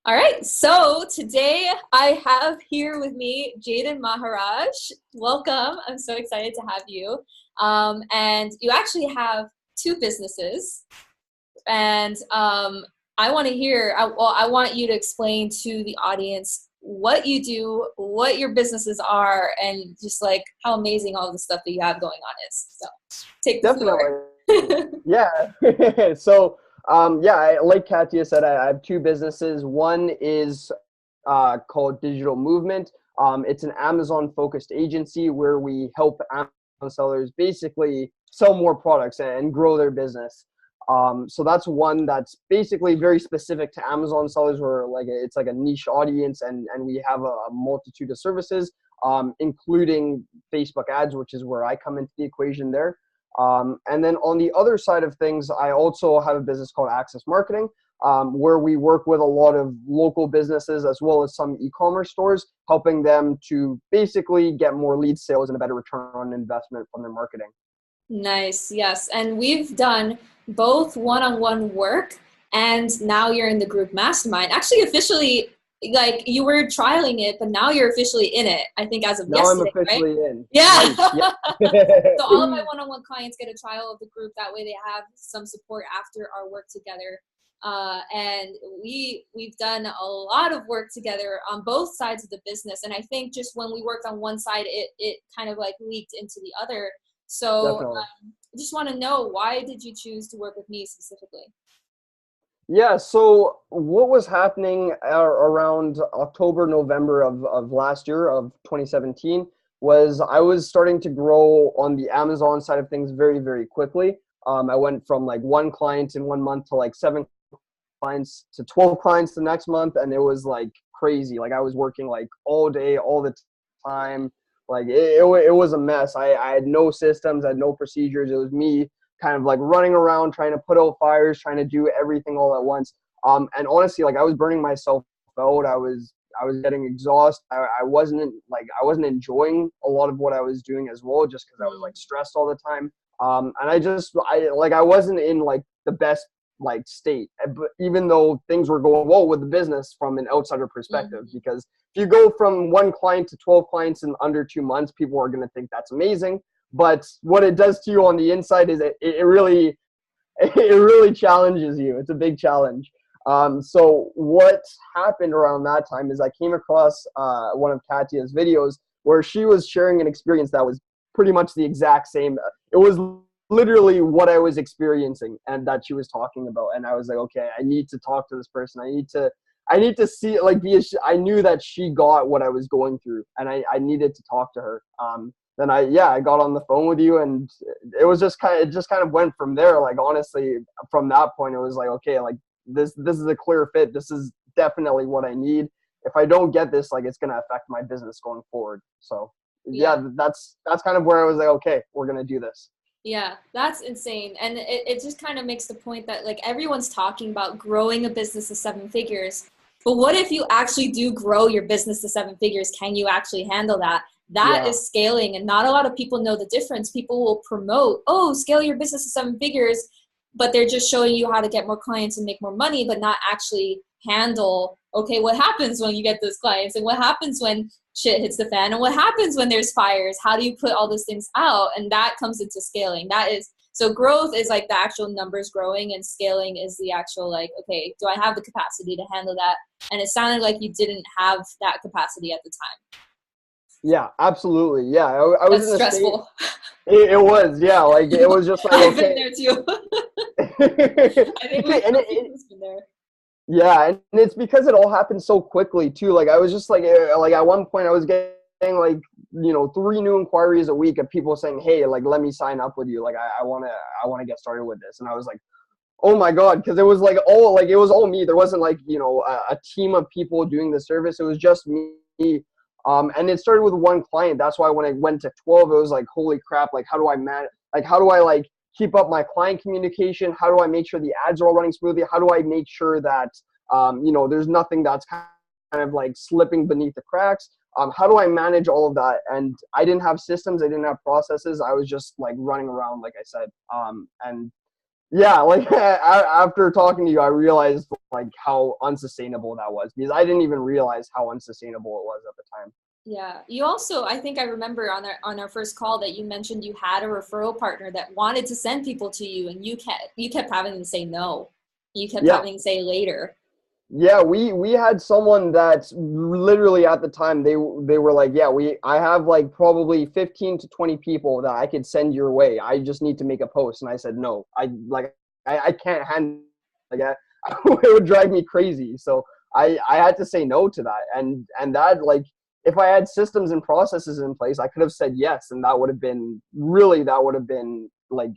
All right, so today I have here with me Jayden Maharaj. Welcome. I'm so excited to have you. And you actually have two businesses, and I want to hear. I want you to explain to the audience what you do, what your businesses are, and just like how amazing all the stuff that you have going on is. So, take the floor. Definitely. Yeah. Like Katia said, I have two businesses. One is called Digital Movement. It's an Amazon-focused agency where we help Amazon sellers basically sell more products and grow their business. So that's one that's basically very specific to Amazon sellers, where it's like a niche audience, and we have a multitude of services, including Facebook ads, which is where I come into the equation there. And then on the other side of things, I also have a business called Access Marketing, where we work with a lot of local businesses as well as some e-commerce stores, helping them to basically get more lead sales and a better return on investment from their marketing. Nice, yes. And we've done both one-on-one work and now you're in the group mastermind. Actually, officially, like you were trialing it, but now you're officially in it, I think as of Now I'm yesterday, right? officially in. Yeah. Nice. Yeah. So all of my one-on-one clients get a trial of the group. That way they have some support after our work together. And we've done a lot of work together on both sides of the business. And I think just when we worked on one side, it kind of like leaked into the other. So Definitely. I just want to know, why did you choose to work with me specifically? Yeah, so what was happening around October, November of last year of 2017 was I was starting to grow on the Amazon side of things very, very quickly. I went from like one client in 1 month to like seven clients to 12 clients the next month, and it was like crazy. Like I was working like all day, all the time. Like it was a mess. I had no systems, I had no procedures. It was me kind of like running around trying to put out fires, trying to do everything all at once. And honestly, like I was burning myself out. I was getting exhausted. I wasn't enjoying a lot of what I was doing as well, just because I was Mm, like stressed all the time. And I wasn't in like the best like state, but even though things were going well with the business from an outsider perspective, mhm. because if you go from one client to 12 clients in under 2 months, people are going to think that's amazing. But what it does to you on the inside is it really it really challenges you. It's a big challenge. So what happened around that time is I came across one of Katya's videos where she was sharing an experience that was pretty much the exact same. It was literally what I was experiencing and that she was talking about. And I was like, okay, I need to talk to this person. I need to see like I knew that she got what I was going through, and I needed to talk to her. Then I got on the phone with you, and it just kind of went from there. Like honestly, from that point it was like, okay, like this is a clear fit. This is definitely what I need. If I don't get this, like it's going to affect my business going forward. So Yeah. yeah, that's kind of where I was like, okay, we're going to do this. Yeah, that's insane. And it just kind of makes the point that like everyone's talking about growing a business to seven figures. But what if you actually do grow your business to seven figures? Can you actually handle that? That Yeah. is scaling. And not a lot of people know the difference. People will promote, oh, scale your business to seven figures, but they're just showing you how to get more clients and make more money, but not actually handle, okay, what happens when you get those clients, and what happens when shit hits the fan, and what happens when there's fires? How do you put all those things out? And that comes into scaling. That is, so growth is like the actual numbers growing, and scaling is the actual like, okay, do I have the capacity to handle that? And it sounded like you didn't have that capacity at the time. Yeah, absolutely. Yeah, I was That's in a state. stressful. It was, yeah, like it was just like, I've been okay. there too. I think we've and people's been there. Yeah, and it's because it all happened so quickly too. Like I was just like at one point I was getting like, three new inquiries a week of people saying, "Hey, like let me sign up with you. Like I wanna get started with this." And I was like, "Oh my God," because it was all me. There wasn't like, a team of people doing the service. It was just me. And it started with one client. That's why when I went to 12, it was like, holy crap, like how do I manage, like how do I like keep up my client communication? How do I make sure the ads are all running smoothly? How do I make sure that there's nothing that's kind of like slipping beneath the cracks? How do I manage all of that? And I didn't have systems, I didn't have processes. I was just like running around, like I said. And Yeah, like after talking to you, I realized like how unsustainable that was because I didn't even realize how unsustainable it was at the time. Yeah. You also, I think I remember on our first call that you mentioned you had a referral partner that wanted to send people to you, and you kept having to say no. You kept Yeah. having to say later. Yeah, we had someone that literally at the time they were like, yeah, I have like probably 15 to 20 people that I could send your way. I just need to make a post. And I said, no, I can't handle like I, it would drive me crazy. So I had to say no to that. And that like if I had systems and processes in place, I could have said yes, and that would have been like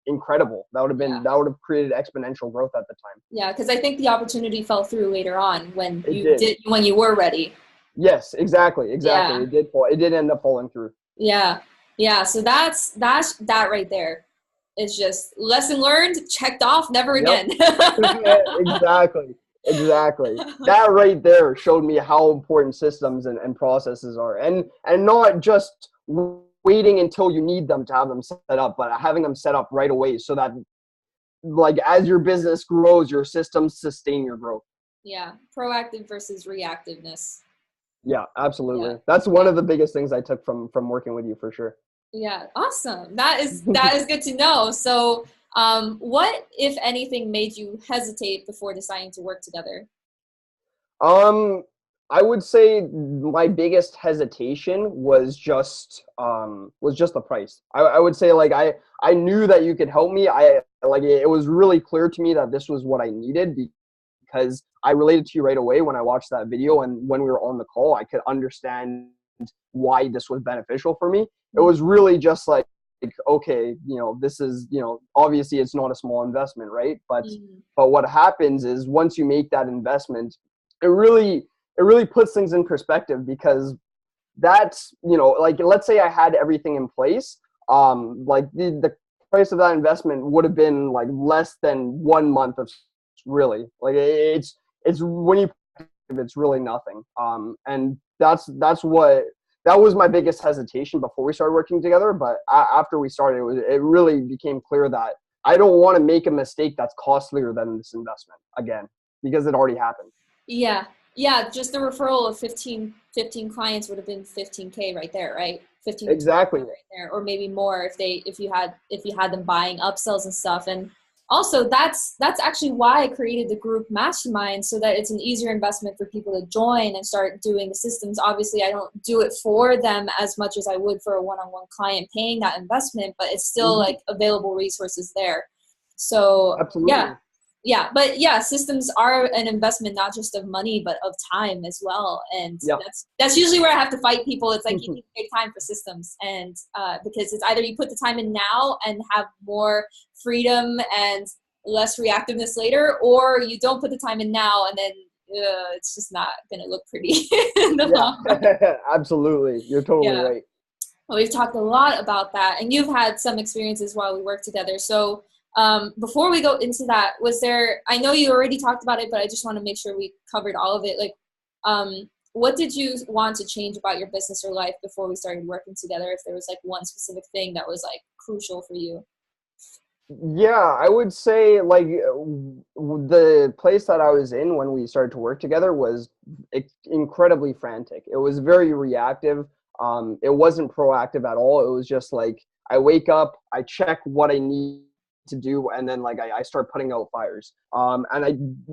incredible. Yeah. That would have created exponential growth at the time. Yeah, because I think the opportunity fell through later on It did. when you were ready. Yes, exactly, exactly. Yeah. It did fall. It did end up falling through. Yeah. Yeah. So that's that right there. It's just lesson learned, checked off, never Yep. again. Exactly. Exactly. That right there showed me how important systems and processes are. And not just waiting until you need them to have them set up, but having them set up right away so that like as your business grows, your systems sustain your growth. Yeah. Proactive versus reactiveness. Yeah, Yeah. absolutely. That's one Yeah. of the biggest things I took from working with you for sure. Yeah. Awesome. That is good to know. So, what, if anything, made you hesitate before deciding to work together? Um, I would say my biggest hesitation was just the price. I would say like I knew that you could help me. I like it was really clear to me that this was what I needed because I related to you right away when I watched that video and when we were on the call, I could understand why this was beneficial for me. It was really just like okay, this is, obviously it's not a small investment, right? But Mhm. what happens is once you make that investment, it really it really puts things in perspective because that's, like let's say I had everything in place, like the price of that investment would have been like less than 1 month of really like it's when you it's really nothing. And that was my biggest hesitation before we started working together. But after we started, it really became clear that I don't want to make a mistake that's costlier than this investment again because it already happened. Yeah. Yeah. Just the referral of 15 clients would have been 15K right there, right? 15 to 20K Exactly. right there, or maybe more if you had them buying upsells and stuff. And also that's actually why I created the group mastermind, so that it's an easier investment for people to join and start doing the systems. Obviously, I don't do it for them as much as I would for a one-on-one client paying that investment, but it's still Hmm. like available resources there. So yeah, Absolutely. yeah, but yeah, systems are an investment not just of money but of time as well, and Yeah. that's usually where I have to fight people. It's like you need to make time for systems, and because it's either you put the time in now and have more freedom and less reactiveness later, or you don't put the time in now and then it's just not going to look pretty in the Yeah. long run. Absolutely. You're totally Yeah. right. Well, we've talked a lot about that, and you've had some experiences while we work together. So, before we go into that, I know you already talked about it, but I just want to make sure we covered all of it. Like, what did you want to change about your business or life before we started working together? If there was like one specific thing that was like crucial for you? Yeah, I would say like the place that I was in when we started to work together was incredibly frantic. It was very reactive. It wasn't proactive at all. It was just like I wake up, I check what I need to do, and then like I start putting out fires. And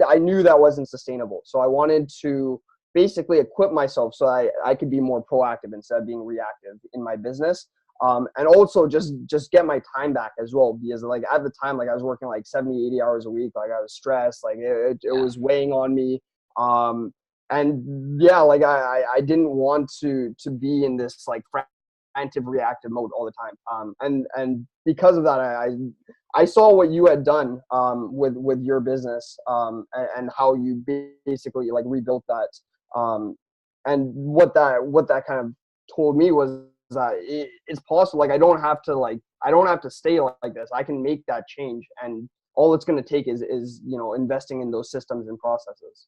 I knew that wasn't sustainable. So I wanted to basically equip myself so I could be more proactive instead of being reactive in my business. And also just get my time back as well because like at the time like I was working like 70, 80 hours a week. Like I was stressed, like it Yeah. was weighing on me. And yeah, like I didn't want to be in this like frantic reactive mode all the time. And because of that, I saw what you had done with your business, and how you basically like rebuilt that. And what that kind of told me was that it's possible. Like I don't have to stay like this. I can make that change, and all it's going to take is investing in those systems and processes.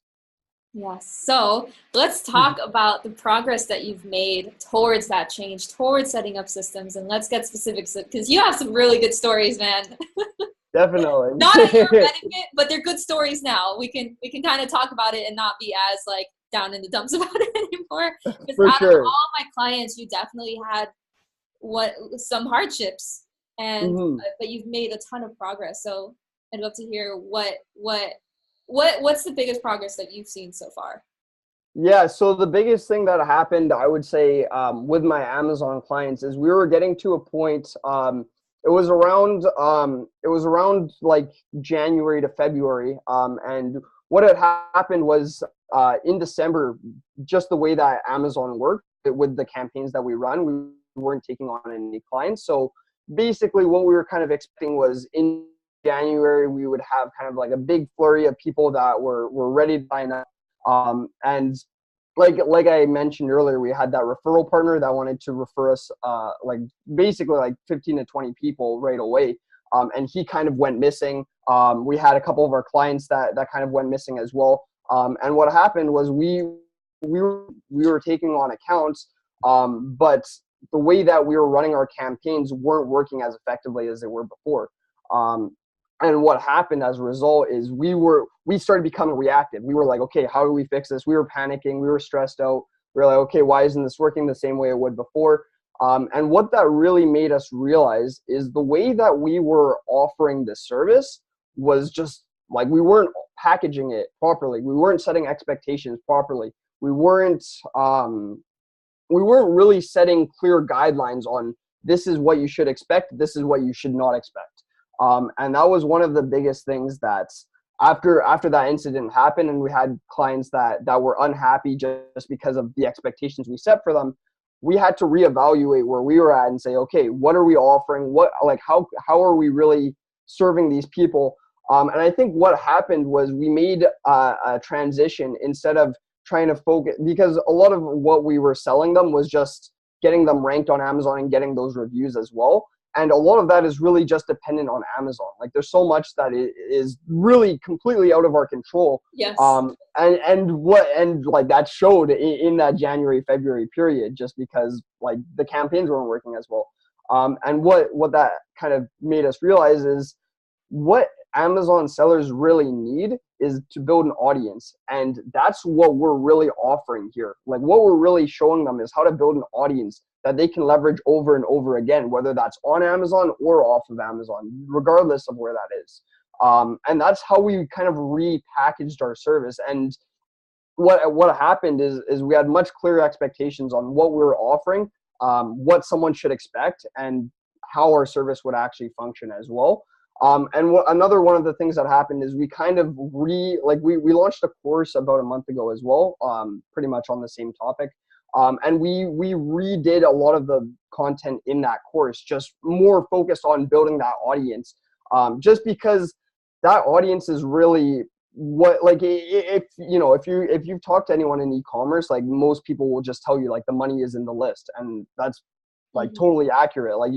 Yes. So let's talk about the progress that you've made towards that change, towards setting up systems, and let's get specifics because you have some really good stories, man. Definitely. Not at your benefit, but they're good stories now. We can kind of talk about it and not be as like down in the dumps about it anymore. Because For out of sure. all my clients, you definitely had some hardships, and Hmm. but you've made a ton of progress. So I'd love to hear what's the biggest progress that you've seen so far. Yeah, so the biggest thing that happened, I would say, with my Amazon clients is we were getting to a point. It was around like January to February, and what had happened was in December, just the way that Amazon worked with the campaigns that we run, we weren't taking on any clients. So basically, what we were kind of expecting was in January we would have kind of like a big flurry of people that were ready to sign up. And like I mentioned earlier, we had that referral partner that wanted to refer us like basically like 15 to 20 people right away. And he kind of went missing. We had a couple of our clients that kind of went missing as well. And what happened was we were taking on accounts, but the way that we were running our campaigns weren't working as effectively as they were before. Um, and what happened as a result is we started becoming reactive. We were like, okay, how do we fix this? We were panicking, we were stressed out. We were like, okay, why isn't this working the same way it would before? And what that really made us realize is the way that we were offering the service was just like we weren't packaging it properly. We weren't setting expectations properly. We weren't um, we weren't really setting clear guidelines on this is what you should expect, this is what you should not expect. And that was one of the biggest things that after that incident happened and we had clients that were unhappy just because of the expectations we set for them, we had to reevaluate where we were at and say, okay, what are we offering? What, like, how are we really serving these people? And I think what happened was we made a transition instead of trying to focus, because a lot of what we were selling them was just getting them ranked on Amazon and getting those reviews as well. And a lot of that is really just dependent on Amazon. Like there's so much that is really completely out of our control. Yes. And like that showed in that January, February period, just because like the campaigns weren't working as well. And what that kind of made us realize is what Amazon sellers really need is to build an audience. And that's what we're really offering here. Like what we're really showing them is how to build an audience that they can leverage over and over again, whether that's on Amazon or off of Amazon, regardless of where that is. And that's how we kind of repackaged our service. And what happened is we had much clearer expectations on what we were offering, what someone should expect, and how our service would actually function as well. And another one of the things that happened is we kind of we launched a course about a month ago as well, pretty much on the same topic. And we redid a lot of the content in that course, just more focused on building that audience, just because that audience is really what, like, if you know, if you've talked to anyone in e-commerce, like most people will just tell you like the money is in the list, and that's like Mm-hmm. totally accurate. Like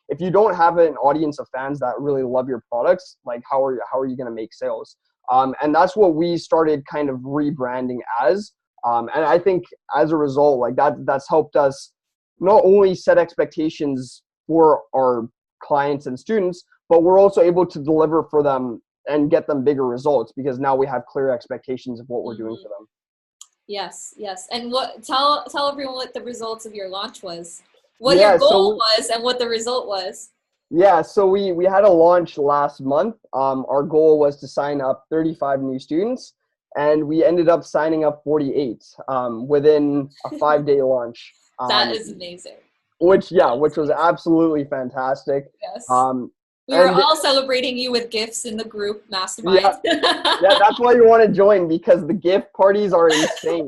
if you don't have an audience of fans that really love your products, like how are you going to make sales? And that's what we started kind of rebranding as. And I think as a result, like that's helped us not only set expectations for our clients and students, but we're also able to deliver for them and get them bigger results because now we have clear expectations of what we're doing Mm-hmm. for them. Yes, yes. And what tell everyone what the results of your launch was. What your Yeah, goal so was and what the result was. we had a launch last month. Our goal was to sign up 35 new students, and we ended up signing up 48 within a 5-day launch. That is amazing. That Which is was amazing. absolutely fantastic. Yes. Um, We were and all celebrating you with gifts in the group yeah, mastermind. yeah, that's why you want to join because the gift parties are insane.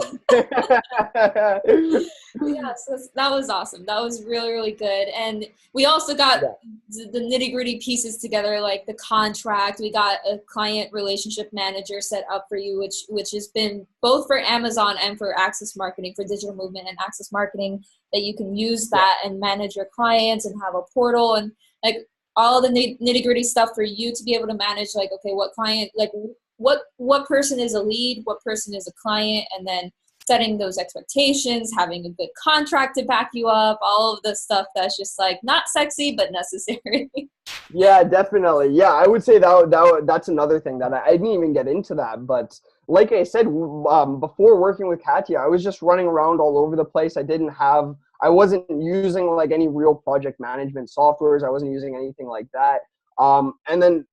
Yes, that was awesome. That was really, really good. And we also got Yeah, the nitty gritty pieces together, like the contract. We got a client relationship manager set up for you, which has been both for Amazon and for Access Marketing, for digital movement and Access Marketing, that you can use yeah, that and manage your clients and have a portal and like all the nitty gritty stuff for you to be able to manage. Like, okay, what client, like what person is a lead, what person is a client, and then setting those expectations, having a good contract to back you up, all of the stuff that's just like not sexy but necessary. Yeah, definitely. Yeah, I would say that's another thing that I didn't even get into that. But like I said, before working with Katya, I was just running around all over the place. I wasn't using like any real project management softwares. I wasn't using anything like that. And then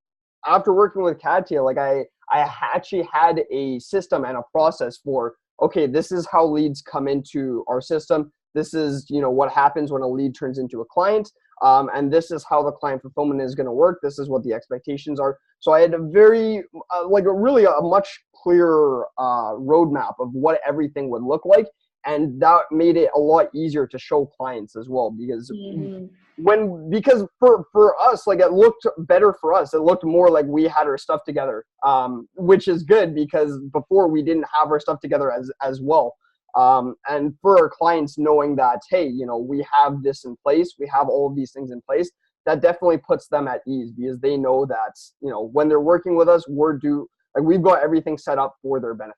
after working with Katya, like I actually had a system and a process for, okay, this is how leads come into our system. This is, what happens when a lead turns into a client. And this is how the client fulfillment is going to work. This is what the expectations are. So I had a very, a much clearer roadmap of what everything would look like. And that made it a lot easier to show clients as well, because for us, like, it looked better for us. It looked more like we had our stuff together, which is good, because before we didn't have our stuff together as well. And for our clients, knowing that, hey, we have this in place, we have all of these things in place, that definitely puts them at ease, because they know that, when they're working with us, we've got everything set up for their benefit.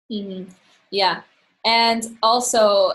Mm-hmm. Yeah. And also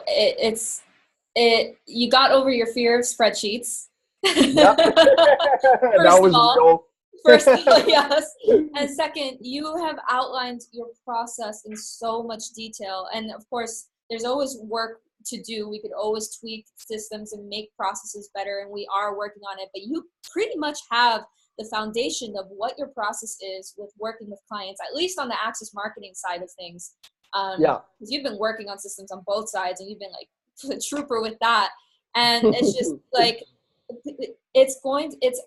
you got over your fear of spreadsheets. Yep. That was real. First of all, yes. And second, you have outlined your process in so much detail. And of course, there's always work to do. We could always tweak systems and make processes better, and we are working on it. But you pretty much have the foundation of what your process is with working with clients, at least on the Access marketing side of things. Because you've been working on systems on both sides, and you've been like a trooper with that. And it's just like, it's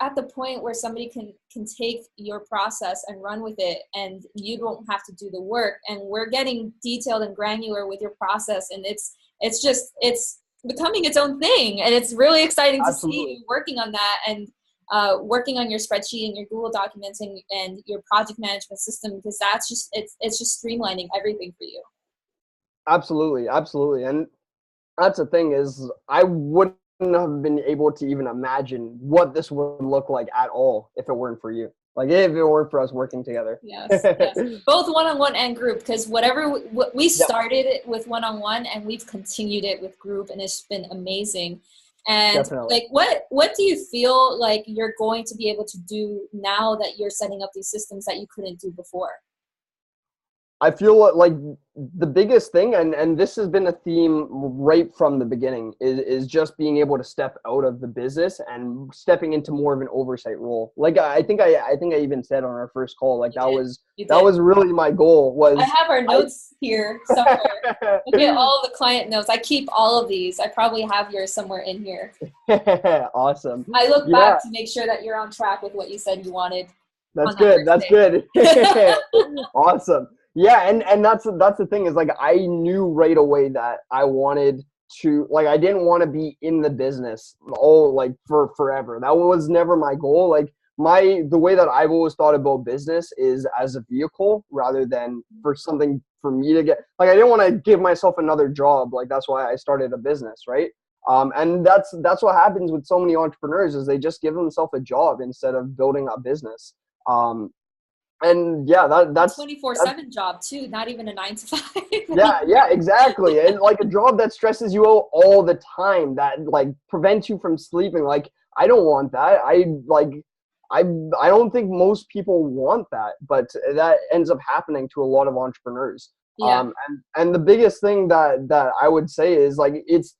at the point where somebody can take your process and run with it, and you don't have to do the work. And we're getting detailed and granular with your process, and it's becoming its own thing. And it's really exciting to see you working on that, and working on your spreadsheet and your Google Documents and your project management system, because that's just it's just streamlining everything for you. Absolutely. And that's the thing, is I wouldn't have been able to even imagine what this would look like at all if it weren't for you. Like, if it weren't for us working together. Yes. Both one-on-one and group, because we started it with one-on-one, and we've continued it with group, and it's been amazing. And definitely. Like, what do you feel like you're going to be able to do now that you're setting up these systems that you couldn't do before? I feel like the biggest thing, and this has been a theme right from the beginning, is just being able to step out of the business and stepping into more of an oversight role. Like, I think I even said on our first call, like, that was really my goal. I have our notes here somewhere. Look at all the client notes. I keep all of these. I probably have yours somewhere in here. Awesome. I look back to make sure that you're on track with what you said you wanted. That's good. That's good. Awesome. Yeah, and that's the thing, is like, I knew right away that I wanted to, like, I didn't want to be in the business for forever. That was never my goal. Like, the way that I've always thought about business is as a vehicle, rather than for something for me to get, like, I didn't want to give myself another job. Like, that's why I started a business, right? And that's what happens with so many entrepreneurs, is they just give themselves a job instead of building a business. And yeah, that's 24/7 job too, not even a 9-to-5. yeah, exactly. And like, a job that stresses you out all the time, that like prevents you from sleeping. Like, I don't want that. I don't think most people want that, but that ends up happening to a lot of entrepreneurs. Yeah. And the biggest thing that I would say is, like, it's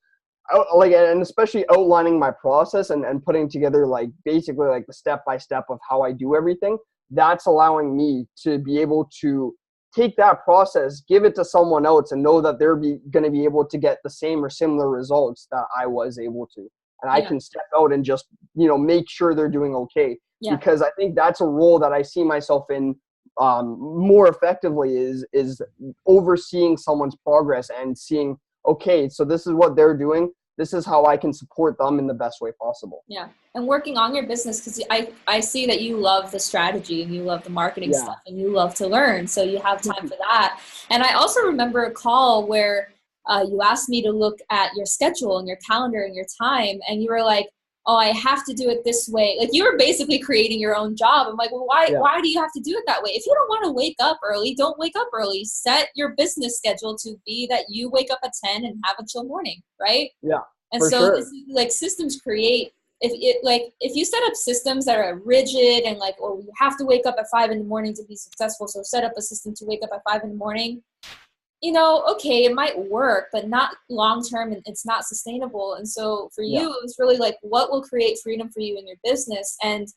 like, and especially outlining my process and putting together, like, basically like the step-by-step of how I do everything. That's allowing me to be able to take that process, give it to someone else, and know that they're going to be able to get the same or similar results that I was able to. And I can step out and just, make sure they're doing okay. Yeah. Because I think that's a role that I see myself in more effectively, is overseeing someone's progress and seeing, okay, so this is what they're doing. This is how I can support them in the best way possible. Yeah. And working on your business, because I see that you love the strategy and you love the marketing stuff and you love to learn. So you have time for that. And I also remember a call where you asked me to look at your schedule and your calendar and your time. And you were like, oh, I have to do it this way. Like, you were basically creating your own job. I'm like, well, why do you have to do it that way? If you don't want to wake up early, don't wake up early. Set your business schedule to be that you wake up at 10 and have a chill morning, right? Yeah, And for so sure. this is, like, systems create, if you set up systems that are rigid and like, oh, you have to wake up at 5 a.m. to be successful, so set up a system to wake up at 5 a.m, okay, it might work, but not long term, and it's not sustainable. And so for Yeah. you, it was really like, what will create freedom for you in your business, and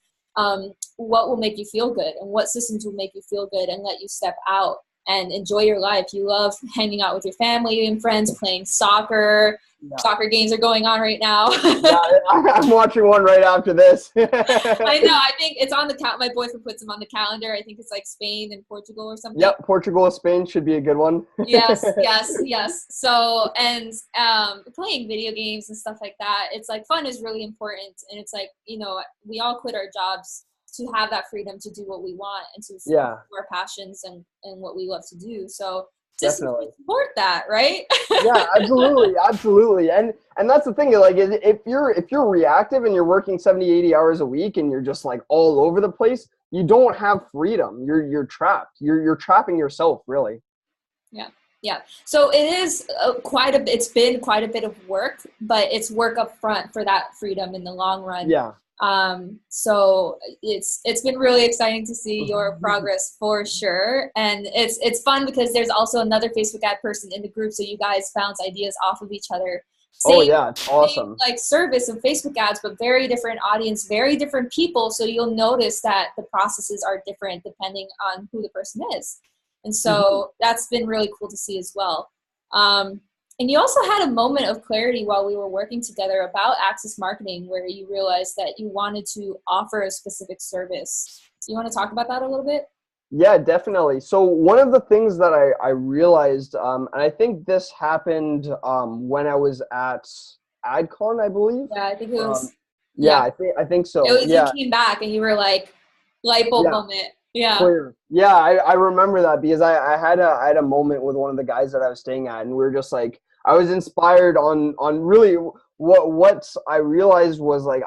what will make you feel good, and what systems will make you feel good and let you step out and enjoy your life. You love hanging out with your family and friends, playing soccer. Yeah. Soccer games are going on right now. Yeah, I'm watching one right after this. I know. I think it's on the my boyfriend puts them on the calendar. I think it's like Spain and Portugal or something. Yep, Portugal, Spain should be a good one. Yes. So, and playing video games and stuff like that, it's like fun is really important. And it's like, we all quit our jobs to have that freedom to do what we want and to follow our passions and what we love to do. So systems support that, right? Yeah, absolutely. And that's the thing, like, if you're reactive and you're working 70, 80 hours a week and you're just like all over the place, you don't have freedom. You're trapped. You're trapping yourself, really. Yeah. So it is it's been quite a bit of work, but it's work up front for that freedom in the long run. Yeah. So it's been really exciting to see your progress for sure. And it's fun because there's also another Facebook ad person in the group. So you guys bounce ideas off of each other. It's awesome. Same, like, service of Facebook ads, but very different audience, very different people. So you'll notice that the processes are different depending on who the person is. And so that's been really cool to see as well. And you also had a moment of clarity while we were working together about Access Marketing, where you realized that you wanted to offer a specific service. Do you want to talk about that a little bit? Yeah, definitely. So one of the things that I realized, and I think this happened when I was at AdCon, I believe. Yeah, I think it was. I think so. You came back and you were like, light bulb moment. Yeah. Clear. Yeah, I remember that because I had a moment with one of the guys that I was staying at, and we were just like, I was inspired on really what I realized was, like,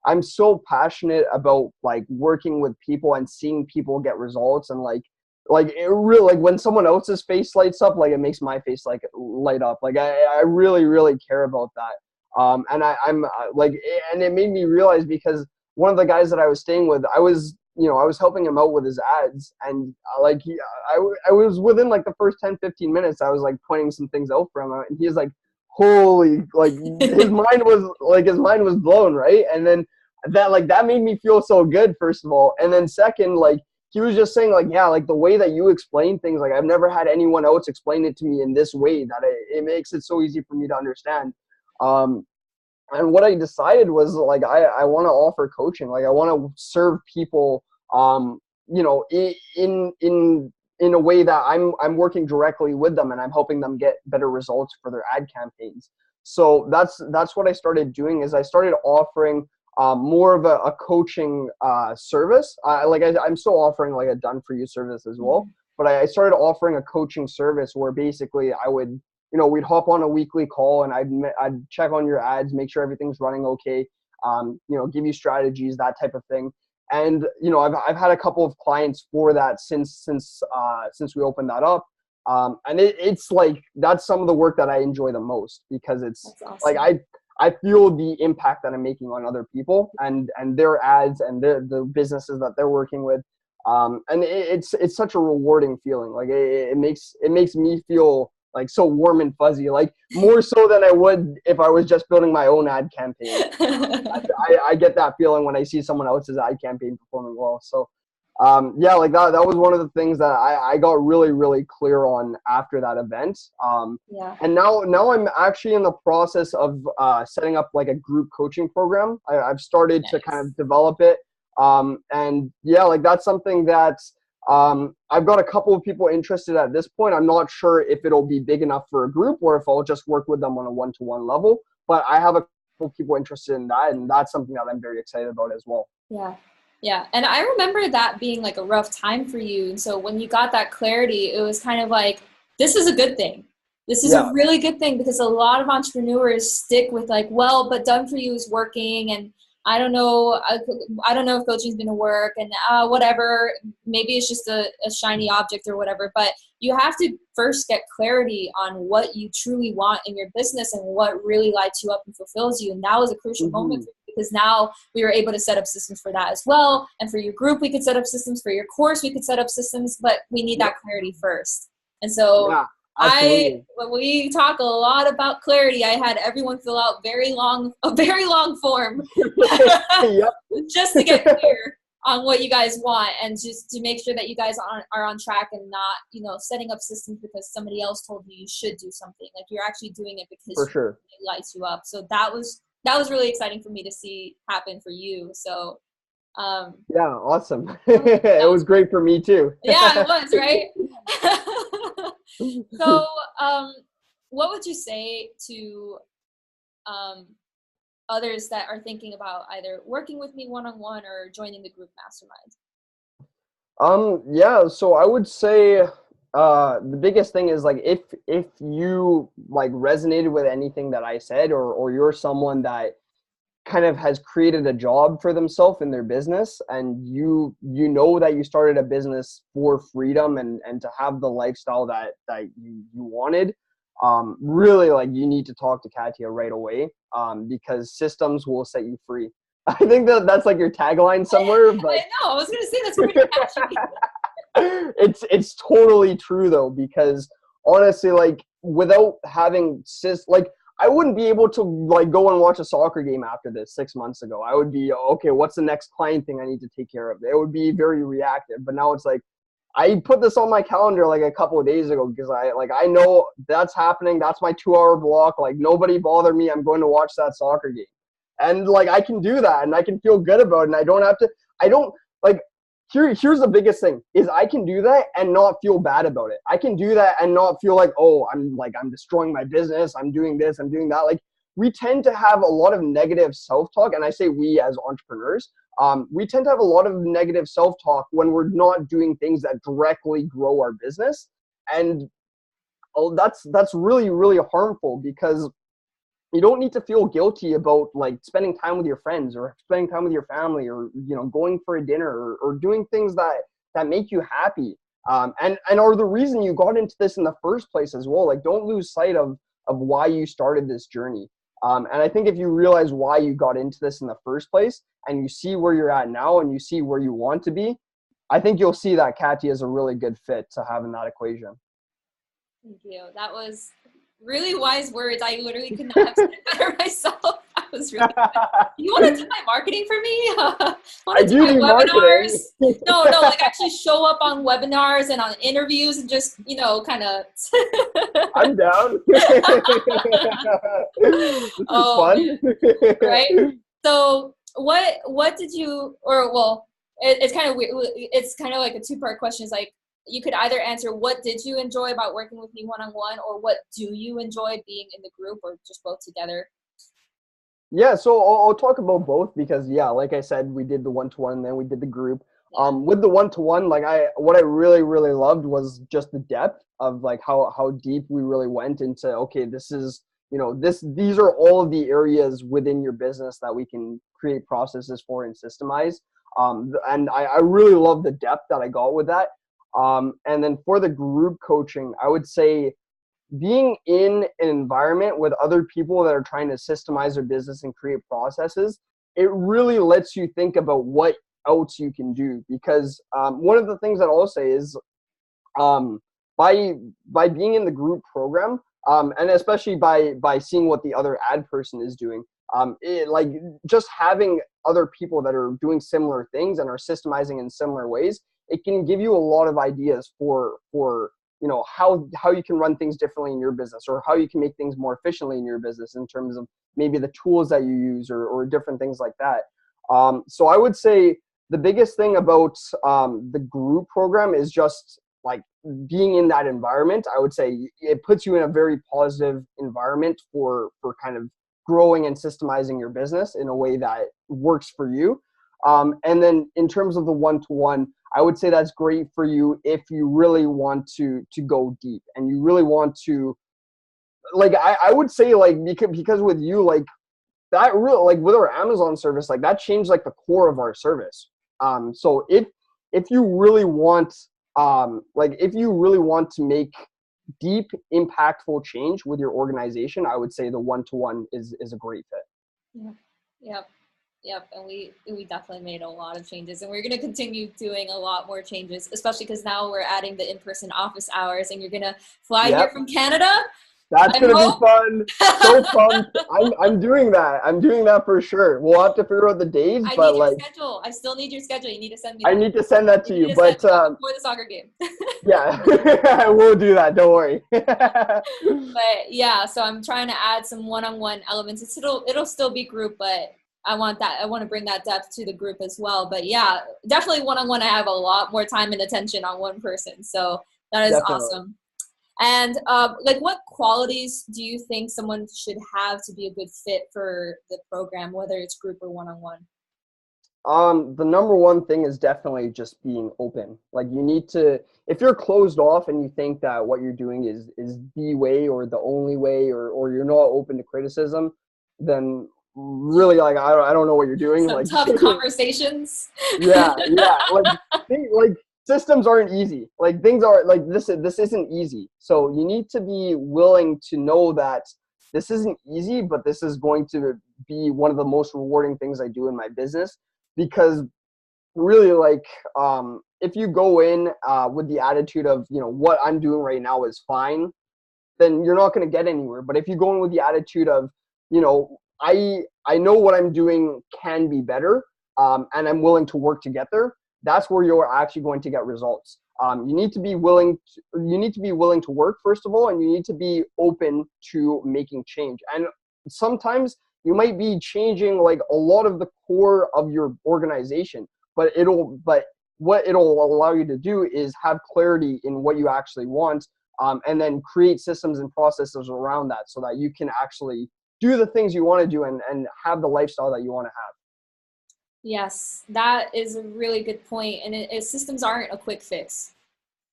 I'm so passionate about, like, working with people and seeing people get results, and like it really, like, when someone else's face lights up, like, it makes my face like light up. Like, I really care about that. And I'm like, and it made me realize, because one of the guys that I was staying with, I was helping him out with his ads, and I was within like the first 10-15 minutes, I was like pointing some things out for him, and he was like, holy, like, his mind was blown, right? And then that made me feel so good, first of all. And then second, like, he was just saying, like, yeah, like, the way that you explain things, like, I've never had anyone else explain it to me in this way, that it makes it so easy for me to understand. And what I decided was, like, I want to offer coaching. Like, I want to serve people, in a way that I'm working directly with them, and I'm helping them get better results for their ad campaigns. So that's what I started doing, is I started offering more of a coaching service. I'm still offering, like, a done for you service as well, but I started offering a coaching service where basically I would, we'd hop on a weekly call, and I'd check on your ads, make sure everything's running okay, give you strategies, that type of thing. And, I've had a couple of clients for that since we opened that up. And it's like, that's some of the work that I enjoy the most, because it's awesome. Like, I feel the impact that I'm making on other people and their ads and the businesses that they're working with. And it's such a rewarding feeling. Like, it makes me feel like so warm and fuzzy, like more so than I would if I was just building my own ad campaign. I get that feeling when I see someone else's ad campaign performing well. So like that was one of the things that I got really clear on after that event. And now I'm actually in the process of setting up, like, a group coaching program. I've started to kind of develop it. And like, that's something that I've got a couple of people interested at this point. I'm not sure if it'll be big enough for a group or if I'll just work with them on a one-to-one level, but I have a couple of people interested in that, and that's something that I'm very excited about as well. Yeah. And I remember that being like a rough time for you. And so when you got that clarity, it was kind of like, this is a good thing. This is a Yeah. really good thing because a lot of entrepreneurs stick with like, well, but done for you is working, and I don't know if coaching is going to work, and whatever. Maybe it's just a shiny object or whatever. But you have to first get clarity on what you truly want in your business and what really lights you up and fulfills you. And that was a crucial moment for me, because now we were able to set up systems for that as well. And for your group, we could set up systems. For your course, we could set up systems, but we need that clarity first. And so Yeah, absolutely. when we talk a lot about clarity, I had everyone fill out a very long form Yep. just to get clear on what you guys want, and just to make sure that you guys are on track, and not, setting up systems because somebody else told you should do something. Like, you're actually doing it because For sure. it lights you up. So that was really exciting for me to see happen for you. So Yeah, awesome. that It was was great for me too. yeah, it was, right? So, what would you say to um, others that are thinking about either working with me one-on-one or joining the group mastermind? Yeah, so I would say the biggest thing is like if you like resonated with anything that I said, or you're someone that kind of has created a job for themselves in their business, and you know that you started a business for freedom and to have the lifestyle that you wanted, really, like, you need to talk to Katia right away, because systems will set you free. I think that's like your tagline somewhere, I but know, I was gonna say that's pretty catchy. it's totally true though, because honestly, like, without having like, I wouldn't be able to like go and watch a soccer game after this 6 months ago. I would be, okay, what's the next client thing I need to take care of? It would be very reactive. But now it's like, I put this on my calendar like a couple of days ago, because I know that's happening. That's my 2 hour block. Like, nobody bother me. I'm going to watch that soccer game. And like, I can do that and I can feel good about it. And I don't like, here's the biggest thing is I can do that and not feel bad about it. I can do that and not feel like, oh, I'm destroying my business. I'm doing this, I'm doing that. Like, we tend to have a lot of negative self-talk. And I say we as entrepreneurs, we tend to have a lot of negative self-talk when we're not doing things that directly grow our business. And that's really, really harmful, because you don't need to feel guilty about like spending time with your friends or spending time with your family, or going for a dinner, or doing things that make you happy, and are the reason you got into this in the first place as well. Like, don't lose sight of why you started this journey, and I think if you realize why you got into this in the first place, and you see where you're at now and you see where you want to be, I think you'll see that Katia is a really good fit to have in that equation. Thank you. That was really wise words. I literally could not have said it better myself. That was really good. You want to do my marketing for me? Want I to do do my need webinars? marketing. No, like actually show up on webinars and on interviews and just, kind of. I'm down. This is Oh, fun. right? So what did you, or well, it's kind of weird. It's kind of like a two-part question. It's like, you could either answer what did you enjoy about working with me one-on-one, or what do you enjoy being in the group, or just both together? Yeah, so I'll talk about both, because yeah, like I said, we did the one-to-one, then we did the group. With the one-to-one, like, what I really, really loved was just the depth of like how deep we really went into, okay, this is, these are all of the areas within your business that we can create processes for and systemize. And I really love the depth that I got with that. And then for the group coaching, I would say being in an environment with other people that are trying to systemize their business and create processes, it really lets you think about what else you can do. Because one of the things that I'll say is, um, by being in the group program, and especially by seeing what the other ad person is doing, like, just having other people that are doing similar things and are systemizing in similar ways, it can give you a lot of ideas for how you can run things differently in your business, or how you can make things more efficiently in your business in terms of maybe the tools that you use, or different things like that. So I would say the biggest thing about the group program is just like being in that environment. I would say it puts you in a very positive environment for kind of growing and systemizing your business in a way that works for you. And then in terms of the one-to-one, I would say that's great for you if you really want to go deep and you really want to like I would say like because with you like that real like with our Amazon service, like that changed like the core of our service. So if you really want like if you really want to make deep impactful change with your organization, I would say the one-to-one is a great fit. Yeah. Yep. Yep. And we definitely made a lot of changes, and we're going to continue doing a lot more changes, especially because now we're adding the in-person office hours, and you're going to fly here Yep. from Canada. That's gonna be fun. So pumped. I'm doing that. I'm doing that for sure. We'll have to figure out the days, I but need your like schedule. I still need your schedule. You need to send me I that. need to send that to you. But before the soccer game. yeah, we'll do that. Don't worry. But yeah, so I'm trying to add some one-on-one elements. It'll still be group, but I want to bring that depth to the group as well. But yeah, definitely one-on-one. I have a lot more time and attention on one person, so that is Definitely. awesome. And like, what qualities do you think someone should have to be a good fit for the program, whether it's group or one-on-one? The number one thing is definitely just being open. Like you need to, if you're closed off and you think that what you're doing is the way or the only way, or you're not open to criticism, then really like I don't know what you're doing. Some Like tough conversations. yeah, like systems aren't easy. Like things are like this isn't easy. So you need to be willing to know that this isn't easy, but this is going to be one of the most rewarding things I do in my business. Because really like if you go in with the attitude of, you know, what I'm doing right now is fine, then you're not going to get anywhere. But if you go in with the attitude of, you know, I know what I'm doing can be better, and I'm willing to work to get there, that's where you're actually going to get results. You need to be willing to work, first of all, and you need to be open to making change. And sometimes you might be changing like a lot of the core of your organization, but what it'll allow you to do is have clarity in what you actually want, and then create systems and processes around that so that you can actually do the things you want to do and have the lifestyle that you want to have. Yes, that is a really good point. And systems aren't a quick fix.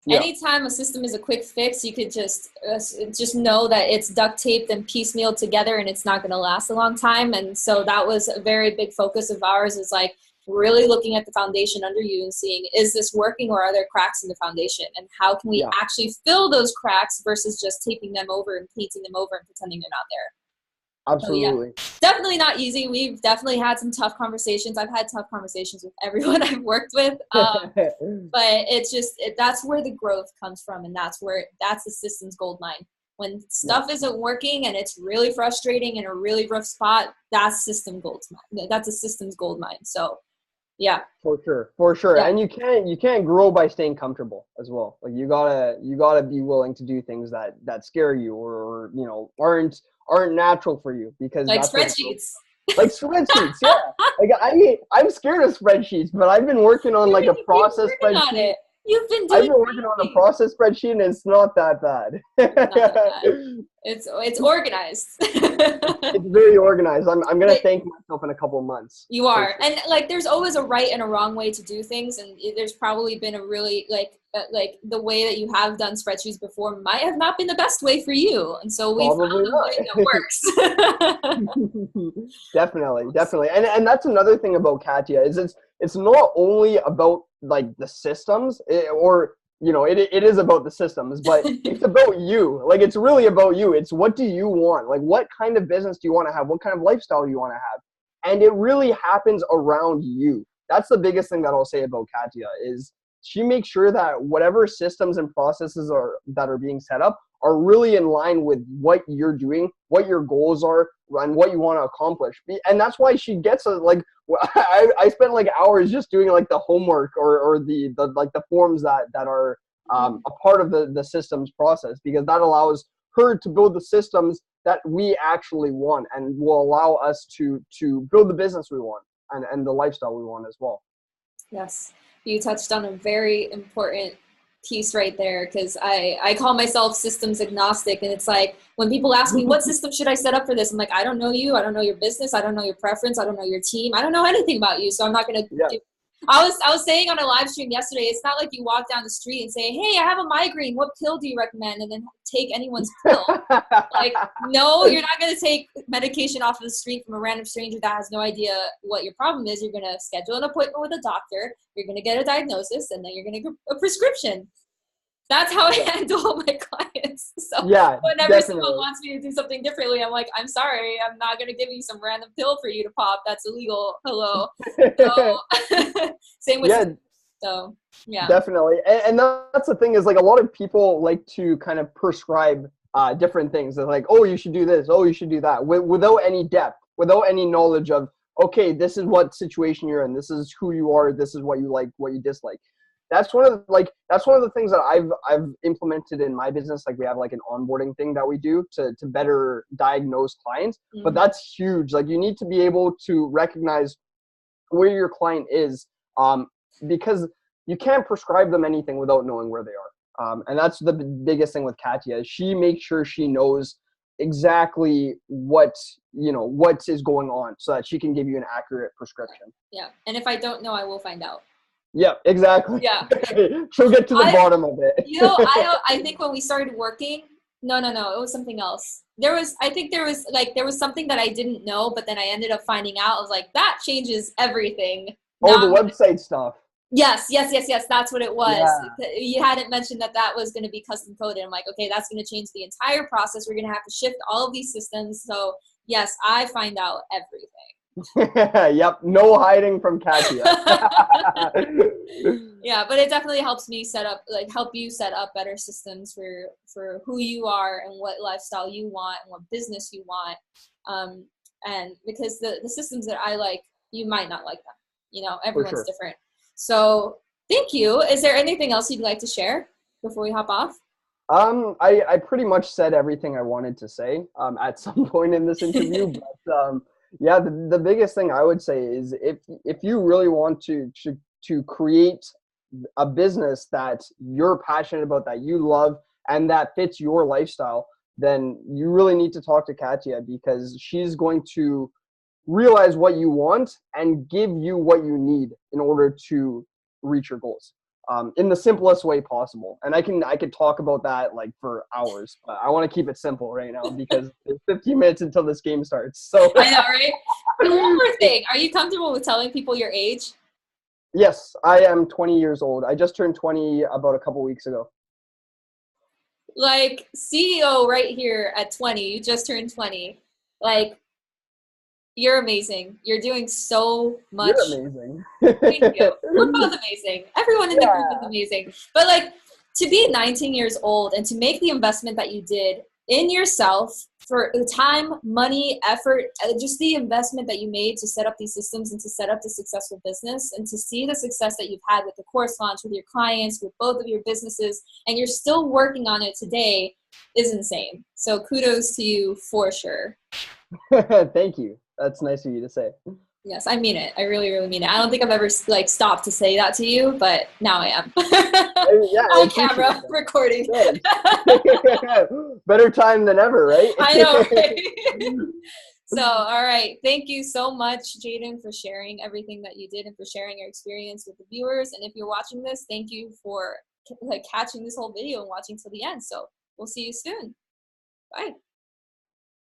Yeah. Anytime a system is a quick fix, you could just know that it's duct taped and piecemeal together, and it's not going to last a long time. And so that was a very big focus of ours, is like really looking at the foundation under you and seeing, is this working, or are there cracks in the foundation, and how can we actually fill those cracks versus just taping them over and painting them over and pretending they're not there. Absolutely. So, yeah, definitely not easy. We've definitely had some tough conversations. I've had tough conversations with everyone I've worked with. But it's just, that's where the growth comes from. And that's the system's gold mine. When stuff isn't working and it's really frustrating in a really rough spot, that's a system's gold mine. So yeah. For sure. Yeah. And you can't grow by staying comfortable as well. Like you gotta be willing to do things that scare you, or you know, aren't natural for you, because like that's spreadsheets. Like spreadsheets, yeah. Like I'm scared of spreadsheets, but I've been working on like a process spreadsheet. You've been I've been working on a process spreadsheet, and it's not that bad. It's organized. It's very organized. I'm gonna thank myself in a couple of months. You are, sure. And like there's always a right and a wrong way to do things, and there's probably been a really like the way that you have done spreadsheets before might have not been the best way for you, and so we found a way that works. Definitely, and that's another thing about Katya, is it's not only about like the systems, or you know, it is about the systems, but it's about you. Like it's really about you. It's what do you want? Like what kind of business do you want to have? What kind of lifestyle do you want to have? And it really happens around you. That's the biggest thing that I'll say about Katya, is she makes sure that whatever systems and processes that are being set up are really in line with what you're doing, what your goals are, and what you want to accomplish. And that's why she gets like, I spent like hours just doing like the homework or the like the forms that are a part of the systems process, because that allows her to build the systems that we actually want, and will allow us to build the business we want and the lifestyle we want as well. Yes, you touched on a very important piece right there, because I call myself systems agnostic, and it's like when people ask me what system should I set up for this, I'm like, I don't know you, I don't know your business, I don't know your preference, I don't know your team, I don't know anything about you, so I'm not going to I was saying on a live stream yesterday, it's not like you walk down the street and say, "Hey, I have a migraine. What pill do you recommend?" and then take anyone's pill. Like, no, you're not going to take medication off of the street from a random stranger that has no idea what your problem is. You're going to schedule an appointment with a doctor. You're going to get a diagnosis, and then you're going to get a prescription. That's how I handle my clients. So Yeah, whenever definitely. someone wants me to do something differently, I'm like, I'm sorry, I'm not going to give you some random pill for you to pop. That's illegal. Hello. So same with, Yeah, so yeah. definitely. And that's the thing is like a lot of people like to kind of prescribe different things. They're like, oh, you should do this. Oh, you should do that without any depth, without any knowledge of, okay, this is what situation you're in. This is who you are. This is what you like, what you dislike. That's one of the things that I've implemented in my business. Like we have like an onboarding thing that we do to better diagnose clients. Mm-hmm. But that's huge. Like you need to be able to recognize where your client is, because you can't prescribe them anything without knowing where they are. And that's the biggest thing with Katya. She makes sure she knows exactly what is going on so that she can give you an accurate prescription. Yeah. And if I don't know, I will find out. Yeah, exactly. Yeah. She'll get to the bottom of it. I think when we started working, no, it was something else. There was something that I didn't know, but then I ended up finding out. I was like, that changes everything. Oh, the website stuff. Yes. That's what it was. Yeah. You hadn't mentioned that was going to be custom coded. I'm like, okay, that's going to change the entire process. We're going to have to shift all of these systems. So yes, I find out everything. Yep, no hiding from Katya. Yeah, but it definitely helps me help you set up better systems for who you are and what lifestyle you want and what business you want. And because the systems that I like, you might not like them. Everyone's different. So thank you. Is there anything else you'd like to share before we hop off? I pretty much said everything I wanted to say at some point in this interview, but yeah, the biggest thing I would say is if you really want to create a business that you're passionate about, that you love, and that fits your lifestyle, then you really need to talk to Katya, because she's going to realize what you want and give you what you need in order to reach your goals in the simplest way possible. And I could talk about that like for hours, but I want to keep it simple right now because it's 15 minutes until this game starts. So I know, right? And one more thing, are you comfortable with telling people your age? Yes, I am 20 years old. I just turned 20 about a couple weeks ago. Like, CEO right here at 20, you just turned 20. Like, you're amazing. You're doing so much. You're amazing. Thank you. We're both amazing. Everyone in the group is amazing. But like, to be 19 years old and to make the investment that you did in yourself for the time, money, effort, just the investment that you made to set up these systems and to set up the successful business, and to see the success that you've had with the course launch, with your clients, with both of your businesses, and you're still working on it today, is insane. So kudos to you for sure. Thank you. That's nice of you to say. Yes, I mean it. I really, really mean it. I don't think I've ever stopped to say that to you, but now I am. Yeah, on camera recording. Better time than ever, right? I know, right? So, all right. Thank you so much, Jayden, for sharing everything that you did and for sharing your experience with the viewers. And if you're watching this, thank you for catching this whole video and watching till the end. So we'll see you soon. Bye.